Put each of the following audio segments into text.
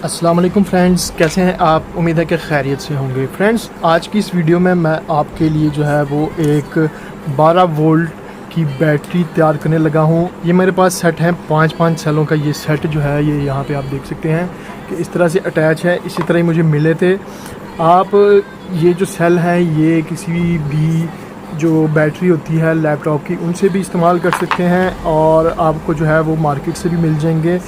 अस्सलाम वालेकुम फ्रेंड्स, कैसे हैं आप? उम्मीद है कि खैरियत से होंगे। फ्रेंड्स, आज की इस वीडियो में मैं आपके लिए जो है वो एक 12 वोल्ट की बैटरी तैयार करने लगा हूँ। ये मेरे पास सेट है 5-5 सेलों का। ये सेट जो है ये यहाँ पे आप देख सकते हैं कि इस तरह से अटैच है। इसी तरह ही मुझे मिले थे। आप ये जो सेल हैं ये किसी भी जो बैटरी होती है लैपटॉप की उनसे भी इस्तेमाल कर सकते हैं और आपको जो है वो मार्केट से भी मिल जाएंगे।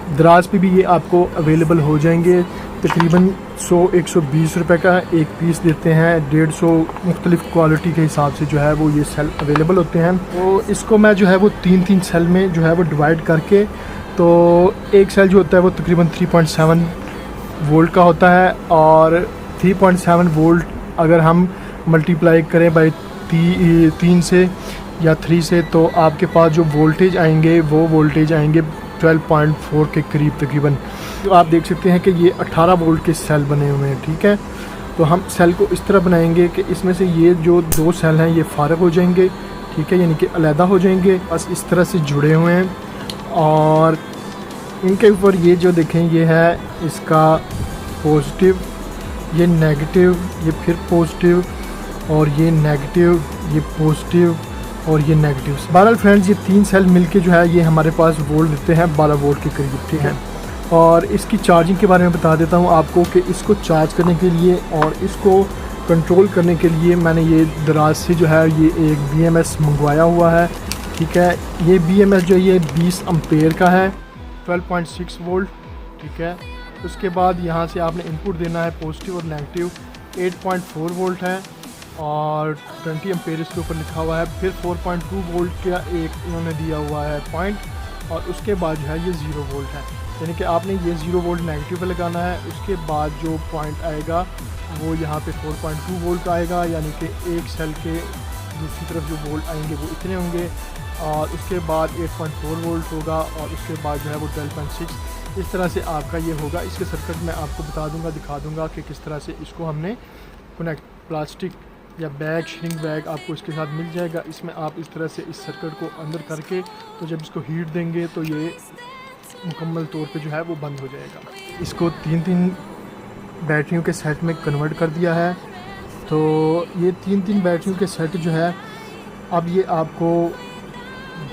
दराज पे भी ये आपको अवेलेबल हो जाएंगे। तकरीबन 100-120 रुपए का एक पीस देते हैं। 150 मुख्तलिफ़ क्वालिटी के हिसाब से जो है वो ये सेल अवेलेबल होते हैं। तो इसको मैं जो है वो 3-3 सेल में जो है वो डिवाइड करके, तो एक सेल जो होता है वो तकरीबन 3.7 वोल्ट का होता है और 3.7 वोल्ट अगर हम मल्टीप्लाई करें बाई 3 से या 3 से, तो आपके पास जो वोल्टेज आएंगे वो वोल्टेज आएंगे 12.4 के करीब तकरीबन। तो आप देख सकते हैं कि ये 18 वोल्ट के सेल बने हुए हैं। ठीक है, तो हम सेल को इस तरह बनाएंगे कि इसमें से ये जो 2 सेल हैं ये फ़ारग हो जाएंगे। ठीक है, यानी कि अलहदा हो जाएंगे, बस इस तरह से जुड़े हुए हैं। और इनके ऊपर ये जो देखें ये है इसका पॉजिटिव, ये नेगेटिव, ये फिर पॉजिटिव और ये नेगेटिव, ये पॉजिटिव और ये नेगेटिव। बहरहाल फ्रेंड्स, ये 3 सेल मिलके जो है ये हमारे पास वोल्ट देते हैं 12 वोल्ट के करीब। ठीक है, और इसकी चार्जिंग के बारे में बता देता हूँ आपको कि इसको चार्ज करने के लिए और इसको कंट्रोल करने के लिए मैंने ये दराज से जो है ये एक BMS मंगवाया हुआ है। ठीक है, ये BMS जो ये 20 एम्पेयर का है, 12.6 वोल्ट। ठीक है, उसके बाद यहाँ से आपने इनपुट देना है पॉजिटिव और नेगेटिव। 8.4 वोल्ट है और 20 एम्पेयर इसके ऊपर लिखा हुआ है। फिर 4.2 वोल्ट का एक इन्होंने दिया हुआ है पॉइंट, और उसके बाद जो है ये 0 वोल्ट है। यानी कि आपने ये 0 वोल्ट नेगेटिव पे लगाना है। उसके बाद जो पॉइंट आएगा वो यहाँ पे 4.2 वोल्ट आएगा, यानी कि एक सेल के दूसरी तरफ जो वोल्ट आएंगे वो इतने होंगे। और उसके बाद 8.4 वोल्ट होगा और उसके बाद जो है वो 12.6। इस तरह से आपका ये होगा। इसके सर्किट मैं आपको बता दूंगा, दिखा दूंगा कि किस तरह से इसको हमने कनेक्ट। प्लास्टिक या बैग, श्रिंक बैग आपको इसके साथ मिल जाएगा। इसमें आप इस तरह से इस सर्किट को अंदर करके, तो जब इसको हीट देंगे तो ये मुकम्मल तौर पे जो है वो बंद हो जाएगा। इसको 3-3 बैटरियों के सेट में कन्वर्ट कर दिया है। तो ये 3-3 बैटरियों के सेट जो है अब ये आपको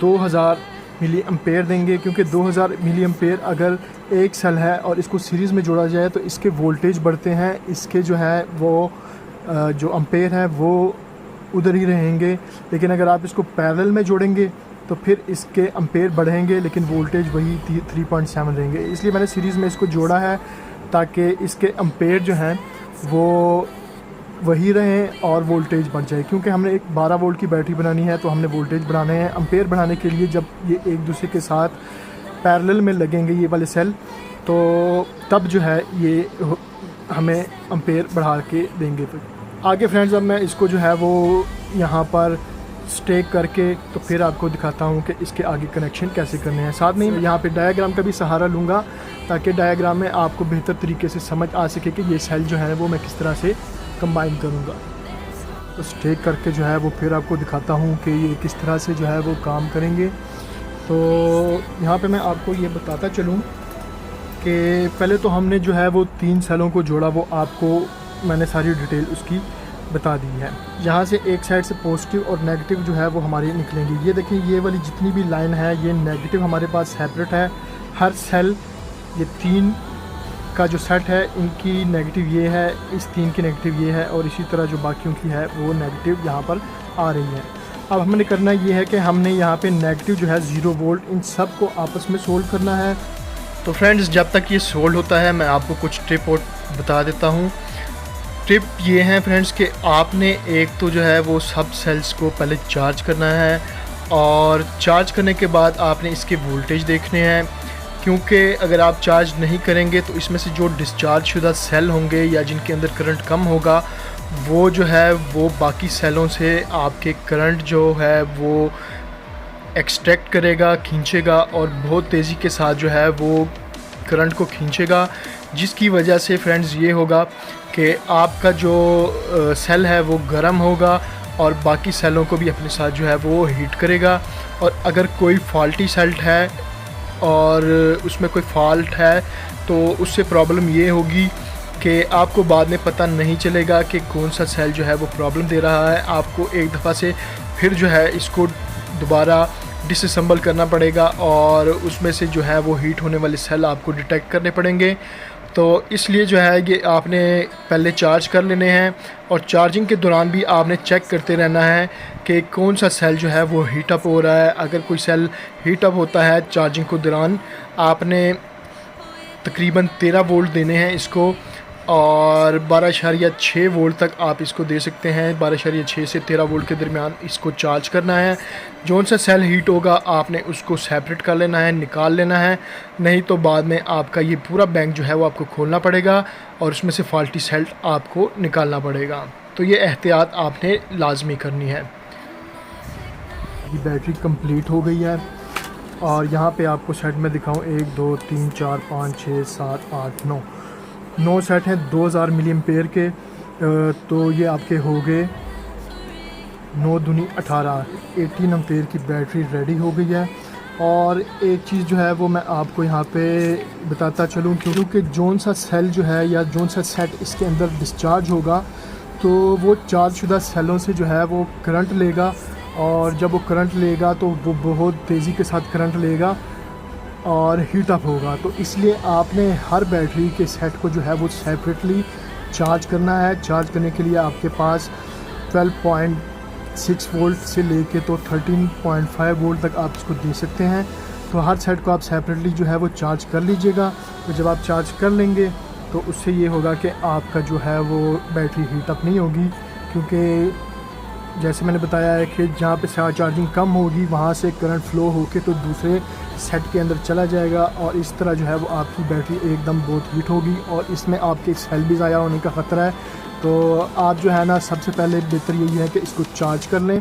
2000 मिली एम्पेयर देंगे, क्योंकि 2000 मिली एम्पेयर अगर एक सेल है और इसको सीरीज़ में जोड़ा जाए तो इसके वोल्टेज बढ़ते हैं। इसके जो है वो जो एम्पेयर है वो उधर ही रहेंगे, लेकिन अगर आप इसको पैरेलल में जोड़ेंगे तो फिर इसके एम्पेयर बढ़ेंगे लेकिन वोल्टेज वही 3.7 रहेंगे। इसलिए मैंने सीरीज़ में इसको जोड़ा है ताकि इसके एम्पेयर जो हैं वो वही रहें और वोल्टेज बढ़ जाए। क्योंकि हमने एक 12 वोल्ट की बैटरी बनानी है तो हमने वोल्टेज बढ़ाने हैं। एम्पेयर बढ़ाने के लिए जब ये एक दूसरे के साथ पैरेलल में लगेंगे ये वाले सेल, तो तब जो है ये हमें एम्पेयर बढ़ा के देंगे। तो आगे फ्रेंड्स, अब मैं इसको जो है वो यहाँ पर स्टेक करके तो फिर आपको दिखाता हूँ कि इसके आगे कनेक्शन कैसे करने हैं। साथ में यहाँ पे डायग्राम का भी सहारा लूँगा ताकि डायग्राम में आपको बेहतर तरीके से समझ आ सके कि ये सेल जो है वो मैं किस तरह से कंबाइन करूँगा। तो स्टेक करके जो है वो फिर आपको दिखाता हूँ कि ये किस तरह से जो है वो काम करेंगे। तो यहाँ पे मैं आपको ये बताता चलूँ कि पहले तो हमने जो है वो 3 सेलों को जोड़ा, वो आपको मैंने सारी डिटेल उसकी बता दी है। यहाँ से एक साइड से पॉजिटिव और नेगेटिव जो है वो हमारे निकलेंगे। ये देखिए, ये वाली जितनी भी लाइन है ये नेगेटिव हमारे पास सेपरेट है। हर सेल, ये 3 का जो सेट है इनकी नेगेटिव ये है, इस 3 की नेगेटिव ये है और इसी तरह जो बाकियों की है वो नेगेटिव यहाँ पर आ रही है। अब हमने करना ये है कि हमने यहाँ पे नेगेटिव जो है 0 वोल्ट, इन सब को आपस में सोल्व करना है। तो फ्रेंड्स, जब तक ये सोल्व होता है मैं आपको कुछ टिप और बता देता हूँ। टिप ये है फ्रेंड्स कि आपने एक तो जो है वो सब सेल्स को पहले चार्ज करना है और चार्ज करने के बाद आपने इसके वोल्टेज देखने हैं, क्योंकि अगर आप चार्ज नहीं करेंगे तो इसमें से जो डिस्चार्ज शुदा सेल होंगे या जिनके अंदर करंट कम होगा वो जो है वो बाकी सेलों से आपके करंट जो है वो एक्सट्रैक्ट करेगा, खींचेगा और बहुत तेज़ी के साथ जो है वो करंट को खींचेगा, जिसकी वजह से फ्रेंड्स ये होगा कि आपका जो सेल है वो गर्म होगा और बाकी सेलों को भी अपने साथ जो है वो हीट करेगा। और अगर कोई फॉल्टी सेल है और उसमें कोई फॉल्ट है तो उससे प्रॉब्लम ये होगी कि आपको बाद में पता नहीं चलेगा कि कौन सा सेल जो है वो प्रॉब्लम दे रहा है। आपको एक दफ़ा से फिर जो है इसको दोबारा डिसअसेंबल करना पड़ेगा और उसमें से जो है वो हीट होने वाले सेल आपको डिटेक्ट करने पड़ेंगे। तो इसलिए जो है ये आपने पहले चार्ज कर लेने हैं और चार्जिंग के दौरान भी आपने चेक करते रहना है कि कौन सा सेल जो है वो हीट अप हो रहा है। अगर कोई सेल हीट अप होता है चार्जिंग के दौरान, आपने तकरीबन 13 वोल्ट देने हैं इसको और 12.6 वोल्ट तक आप इसको दे सकते हैं। 12.6 से 13 वोल्ट के दरमियान इसको चार्ज करना है। जौन सा सेल हीट होगा आपने उसको सेपरेट कर लेना है, निकाल लेना है, नहीं तो बाद में आपका ये पूरा बैंक जो है वो आपको खोलना पड़ेगा और उसमें से फॉल्टी सेल आपको निकालना पड़ेगा। तो ये एहतियात आपने लाजमी करनी है। ये बैटरी कंप्लीट हो गई है और यहाँ पे आपको सेट में दिखाऊँ 1 2 3 4 5 6 7 8 9 सेट हैं 2000 मिली एम्पेयर के। तो ये आपके हो गए 9 दूनी 18 एम्पेयर की बैटरी रेडी हो गई है। और एक चीज़ जो है वो मैं आपको यहाँ पे बताता चलूँ, क्योंकि जौन सा सेल जो है या जौन सा सेट इसके अंदर डिस्चार्ज होगा तो वो चार्ज शुदा सेलों से जो है वो करंट लेगा और जब वो करंट लेगा तो वो बहुत तेज़ी के साथ करंट लेगा और हीट अप होगा। तो इसलिए आपने हर बैटरी के सेट को जो है वो सेपरेटली चार्ज करना है। चार्ज करने के लिए आपके पास 12.6 वोल्ट से लेके तो 13.5 वोल्ट तक आप इसको दे सकते हैं। तो हर सेट को आप सेपरेटली जो है वो चार्ज कर लीजिएगा। तो जब आप चार्ज कर लेंगे तो उससे ये होगा कि आपका जो है वो बैटरी हीट अप नहीं होगी, क्योंकि जैसे मैंने बताया है कि जहाँ पे चार्जिंग कम होगी वहाँ से करंट फ्लो होके तो दूसरे सेट के अंदर चला जाएगा और इस तरह जो है वो आपकी बैटरी एकदम बहुत हीट होगी और इसमें आपके सेल भी ज़ाया होने का ख़तरा है। तो आप जो है ना, सबसे पहले बेहतर यही है कि इसको चार्ज कर लें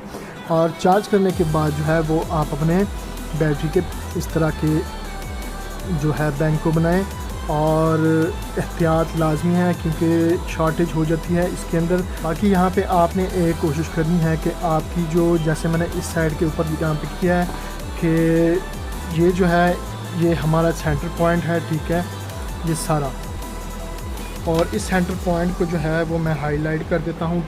और चार्ज करने के बाद जो है वो आप अपने बैटरी के इस तरह के जो है बैंक को बनाएं और एहतियात लाजमी है क्योंकि शॉर्टेज हो जाती है इसके अंदर। बाकी यहाँ पे आपने एक कोशिश करनी है कि आपकी जो, जैसे मैंने इस साइड के ऊपर यहाँ पे किया है कि ये जो है ये हमारा सेंटर पॉइंट है, ठीक है, ये सारा, और इस सेंटर पॉइंट को जो है वो मैं हाईलाइट कर देता हूँ।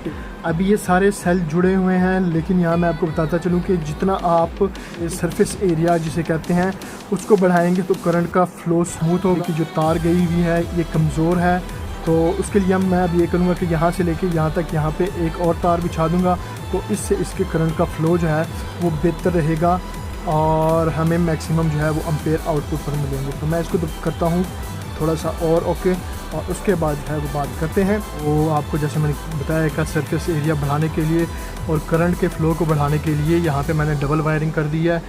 अभी ये सारे सेल जुड़े हुए हैं, लेकिन यहाँ मैं आपको बताता चलूँ कि जितना आप सरफेस एरिया जिसे कहते हैं उसको बढ़ाएंगे तो करंट का फ़्लो स्मूथ होगा। कि जो तार गई हुई है ये कमज़ोर है, तो उसके लिए मैं अब ये करूँगा कि यहाँ से लेके यहाँ तक यहाँ पे एक और तार बिछा दूँगा, तो इससे इसके करंट का फ़्लो जो है वो बेहतर रहेगा और हमें मैक्सिमम जो है वो एम्पेयर आउटपुट पर मिलेंगे। तो मैं इसको करता हूँ थोड़ा सा और ओके, और उसके बाद जो है वो बात करते हैं। वो आपको जैसे मैंने बताया कि सरफेस एरिया बढ़ाने के लिए और करंट के फ़्लो को बढ़ाने के लिए यहाँ पे मैंने डबल वायरिंग कर दी है,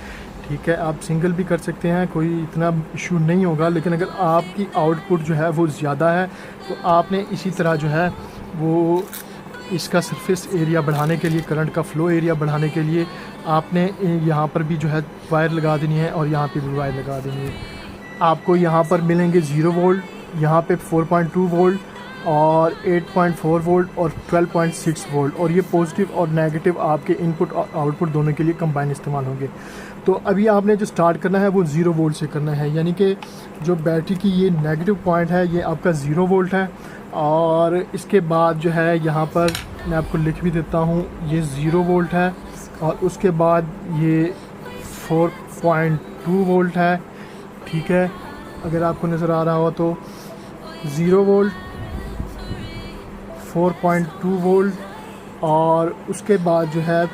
ठीक है। आप सिंगल भी कर सकते हैं, कोई इतना इशू नहीं होगा, लेकिन अगर आपकी आउटपुट जो है वो ज़्यादा है तो आपने इसी तरह जो है वो इसका सरफेस एरिया बढ़ाने के लिए, करंट का फ़्लो एरिया बढ़ाने के लिए आपने यहाँ पर भी जो है वायर लगा देनी है और यहाँ पर भी वायर लगा देनी है। आपको यहाँ पर मिलेंगे 0 वोल्ट, यहाँ पे 4.2 वोल्ट और 8.4 वोल्ट और 12.6 वोल्ट, और ये पॉजिटिव और नेगेटिव आपके इनपुट और आउटपुट दोनों के लिए कंबाइन इस्तेमाल होंगे। तो अभी आपने जो स्टार्ट करना है वो 0 वोल्ट से करना है, यानी कि जो बैटरी की ये नेगेटिव पॉइंट है ये आपका 0 वोल्ट है। और इसके बाद जो है यहाँ पर मैं आपको लिख भी देता हूँ, ये 0 वोल्ट है और उसके बाद ये 4.2 वोल्ट है, ठीक है। अगर आपको नज़र आ रहा हो तो 0 वोल्ट, 4.2 वोल्ट और उसके बाद जो है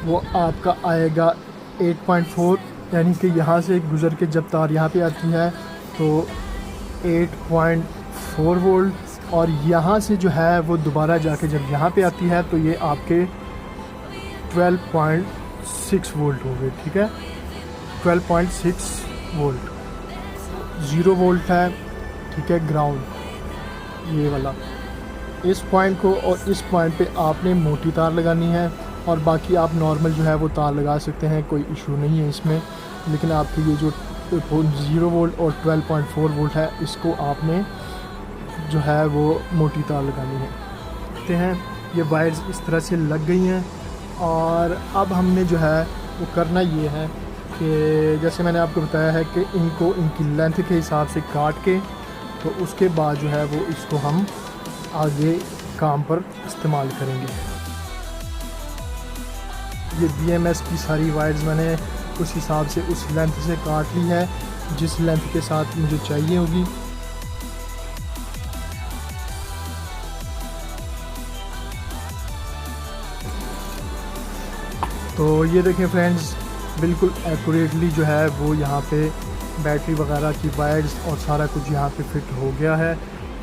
वो आपका आएगा 8.4, यानी कि यहाँ से गुज़र के जब तार यहाँ पे आती है तो 8.4 वोल्ट, और यहाँ से जो है वो दोबारा जाके जब यहाँ पे आती है तो ये आपके 12.6 वोल्ट हो गए, ठीक है, 12.6 वोल्ट। 0 वोल्ट है, ठीक है, ग्राउंड ये वाला। इस पॉइंट को और इस पॉइंट पे आपने मोटी तार लगानी है और बाकी आप नॉर्मल जो है वो तार लगा सकते हैं, कोई इशू नहीं है इसमें। लेकिन आपके ये जो 0 वोल्ट और 12.4 वोल्ट है इसको आपने जो है वो मोटी तार लगानी है। देखते हैं ये वायर्स इस तरह से लग गई हैं और अब हमने जो है वो करना ये है कि जैसे मैंने आपको बताया है कि इनको इनकी लेंथ के हिसाब से काट के तो उसके बाद जो है वो इसको हम आगे काम पर इस्तेमाल करेंगे। ये BMS की सारी वायर्स मैंने उस हिसाब से उस लेंथ से काट ली है जिस लेंथ के साथ मुझे चाहिए होगी। तो ये देखें फ्रेंड्स, बिल्कुल एक्यूरेटली जो है वो यहाँ पे बैटरी वगैरह की वायर्स और सारा कुछ यहाँ पे फिट हो गया है।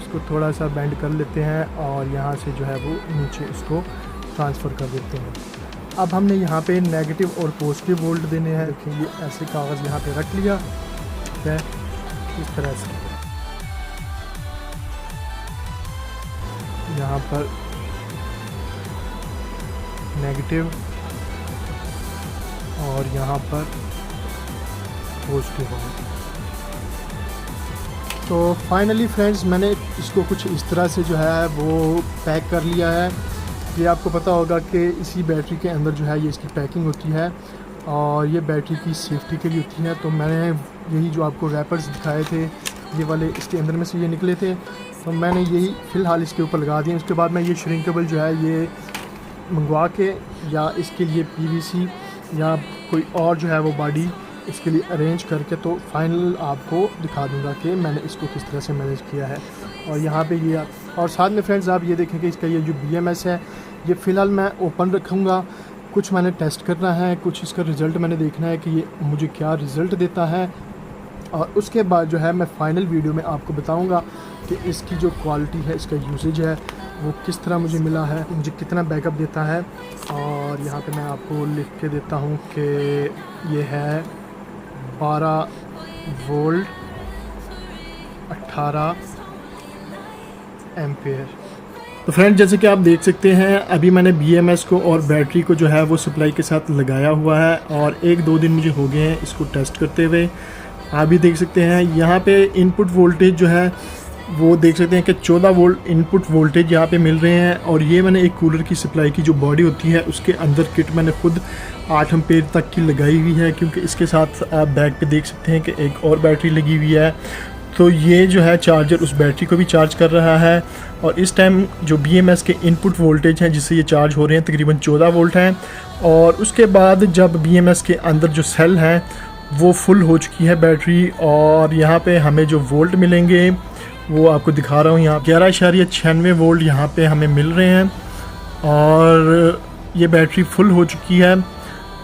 इसको थोड़ा सा बेंड कर लेते हैं और यहाँ से जो है वो नीचे इसको ट्रांसफ़र कर देते हैं। अब हमने यहाँ पे नेगेटिव और पॉजिटिव वोल्ट देने हैं। देखिए ये ऐसे कागज़ यहाँ पे रख लिया, ठीक है, इस तरह से यहाँ पर नेगेटिव और यहाँ पर पॉजिटिव वोल्ट। तो फाइनली फ्रेंड्स मैंने इसको कुछ इस तरह से जो है वो पैक कर लिया है। ये आपको पता होगा कि इसी बैटरी के अंदर जो है ये इसकी पैकिंग होती है और ये बैटरी की सेफ्टी के लिए होती है। तो मैंने यही जो आपको रैपर्स दिखाए थे ये वाले इसके अंदर में से ये निकले थे, तो मैंने यही फ़िलहाल इसके ऊपर लगा दिए। उसके बाद मैं ये श्रिंकेबल जो है ये मंगवा के या इसके लिए PVC या कोई और जो है वो बॉडी इसके लिए अरेंज करके तो फाइनल आपको दिखा दूंगा कि मैंने इसको किस तरह से मैनेज किया है। और यहाँ पे ये और साथ में फ्रेंड्स आप ये देखें कि इसका ये जो BMS है ये फ़िलहाल मैं ओपन रखूँगा। कुछ मैंने टेस्ट करना है, कुछ इसका रिज़ल्ट मैंने देखना है कि ये मुझे क्या रिज़ल्ट देता है और उसके बाद जो है मैं फ़ाइनल वीडियो में आपको बताऊँगा कि इसकी जो क्वालिटी है, इसका यूसेज है वो किस तरह मुझे मिला है, मुझे कितना बैकअप देता है। और यहाँ पे मैं आपको लिख के देता हूँ कि ये है 12 वोल्ट 18 एम्पेयर। तो फ्रेंड जैसे कि आप देख सकते हैं अभी मैंने BMS को और बैटरी को जो है वो सप्लाई के साथ लगाया हुआ है और 1-2 दिन मुझे हो गए हैं इसको टेस्ट करते हुए। आप भी देख सकते हैं यहाँ पे इनपुट वोल्टेज जो है वो देख सकते हैं कि 14 वोल्ट इनपुट वोल्टेज यहाँ पे मिल रहे हैं। और ये मैंने एक कूलर की सप्लाई की जो बॉडी होती है उसके अंदर किट मैंने खुद 8 एम्पेयर तक की लगाई हुई है, क्योंकि इसके साथ आप बैक पे देख सकते हैं कि एक और बैटरी लगी हुई है। तो ये जो है चार्जर उस बैटरी को भी चार्ज कर रहा है और इस टाइम जो BMS के इनपुट वोल्टेज हैं जिससे ये चार्ज हो रहे हैं तकरीबन 14 वोल्ट हैं। और उसके बाद जब BMS के अंदर जो सेल हैं वो फुल हो चुकी है बैटरी और यहाँ पे हमें जो वोल्ट मिलेंगे वो आपको दिखा रहा हूँ। यहाँ 11.96 वोल्ट यहाँ पे हमें मिल रहे हैं और ये बैटरी फुल हो चुकी है।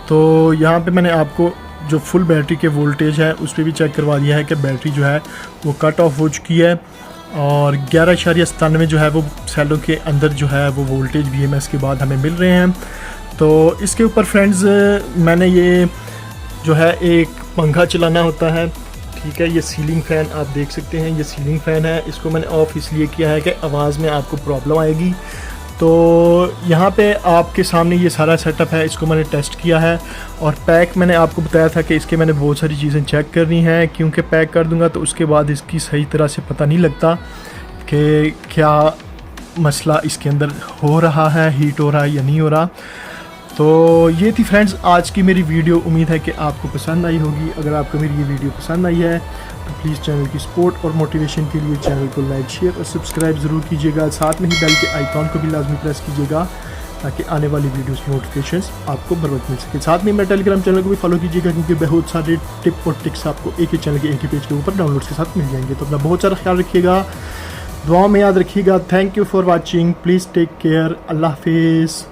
तो यहाँ पे मैंने आपको जो फुल बैटरी के वोल्टेज है उस पर भी चेक करवा दिया है कि बैटरी जो है वो कट ऑफ हो चुकी है और 11.97 जो है वो सेलों के अंदर जो है वो वोल्टेज BMS के बाद हमें मिल रहे हैं। तो इसके ऊपर फ्रेंड्स मैंने ये जो है एक पंखा चलाना होता है, ठीक है। ये सीलिंग फ़ैन आप देख सकते हैं, ये सीलिंग फ़ैन है। इसको मैंने ऑफ़ इसलिए किया है कि आवाज़ में आपको प्रॉब्लम आएगी। तो यहाँ पे आपके सामने ये सारा सेटअप है, इसको मैंने टेस्ट किया है और पैक मैंने आपको बताया था कि इसके मैंने बहुत सारी चीज़ें चेक करनी हैं, क्योंकि पैक कर दूँगा तो उसके बाद इसकी सही तरह से पता नहीं लगता कि क्या मसला इसके अंदर हो रहा है, हीट हो रहा है या नहीं हो रहा। तो ये थी फ्रेंड्स आज की मेरी वीडियो। उम्मीद है कि आपको पसंद आई होगी। अगर आपको मेरी ये वीडियो पसंद आई है तो प्लीज़ चैनल की सपोर्ट और मोटिवेशन के लिए चैनल को लाइक, शेयर और सब्सक्राइब ज़रूर कीजिएगा। साथ में ही बेल के आइकॉन को भी लाजमी प्रेस कीजिएगा ताकि आने वाली वीडियोस की नोटिफिकेशंस आपको बर वक्त मिल सके। साथ में मेरे टेलीग्राम चैनल को भी फॉलो कीजिएगा, क्योंकि बहुत सारे टिप और टिक्स आपको एक ही चैनल के एक ही पेज के ऊपर डाउनलोड्स के साथ मिल जाएंगे। तो अपना बहुत सारा ख्याल रखिएगा, दुआ में याद रखिएगा। Thank you for watching, please take care, Allah हाफिज़।